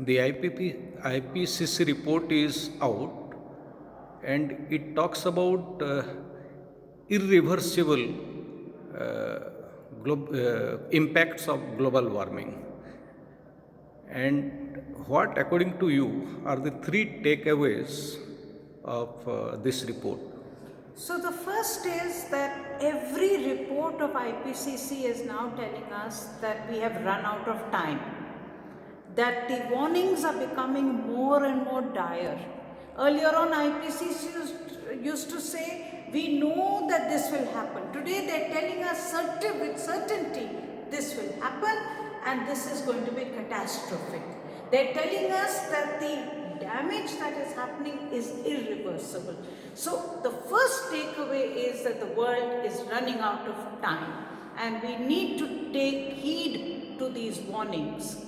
The IPCC report is out and it talks about irreversible impacts of global warming. And what, according to you, are the three takeaways of this report? So the first is that every report of IPCC is now telling us that we have run out of time, that the warnings are becoming more and more dire. Earlier on, IPCC used to say, we know that this will happen. Today they're telling us with certainty this will happen and this is going to be catastrophic. They're telling us that the damage that is happening is irreversible. So the first takeaway is that the world is running out of time and we need to take heed to these warnings.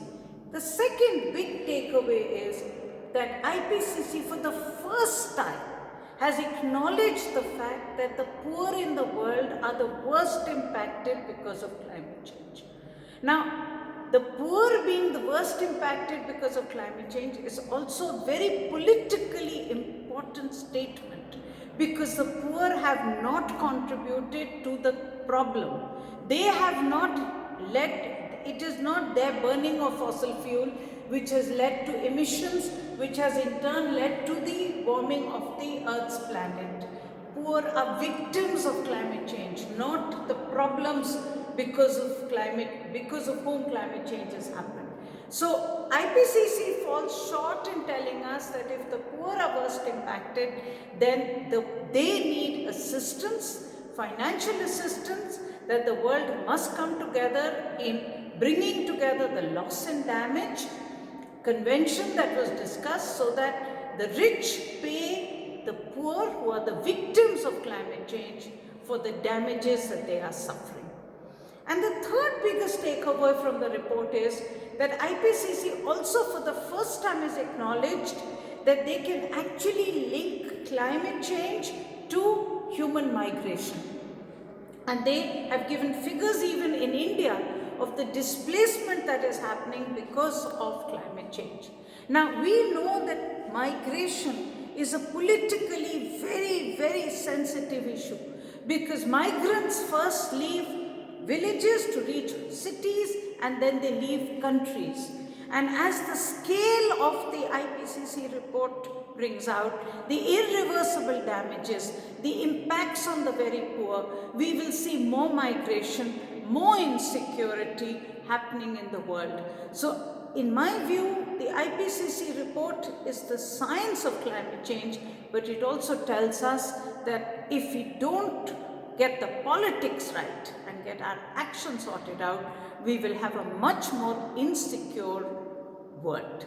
The second big takeaway is that IPCC for the first time has acknowledged the fact that the poor in the world are the worst impacted because of climate change. Now, the poor being the worst impacted because of climate change is also a very politically important statement, because the poor have not contributed to the problem. They have not it is not their burning of fossil fuel which has led to emissions, which has in turn led to the warming of the Earth's planet. Poor are victims of climate change, not the problems because of whom climate change has happened. So IPCC falls short in telling us that if the poor are worst impacted, then they need assistance, financial assistance, that the world must come together in bringing together the loss and damage convention that was discussed, so that the rich pay the poor who are the victims of climate change for the damages that they are suffering. And the third biggest takeaway from the report is that IPCC also for the first time has acknowledged that they can actually link climate change to human migration. And they have given figures even in India of the displacement that is happening because of climate change. Now, we know that migration is a politically very, very sensitive issue, because migrants first leave villages to reach cities and then they leave countries. And as the scale of the IPCC report brings out, the irreversible damages, the impacts on the very poor, we will see more migration, more insecurity happening in the world. So, in my view, the IPCC report is the science of climate change, but it also tells us that if we don't get the politics right and get our action sorted out, we will have a much more insecure world.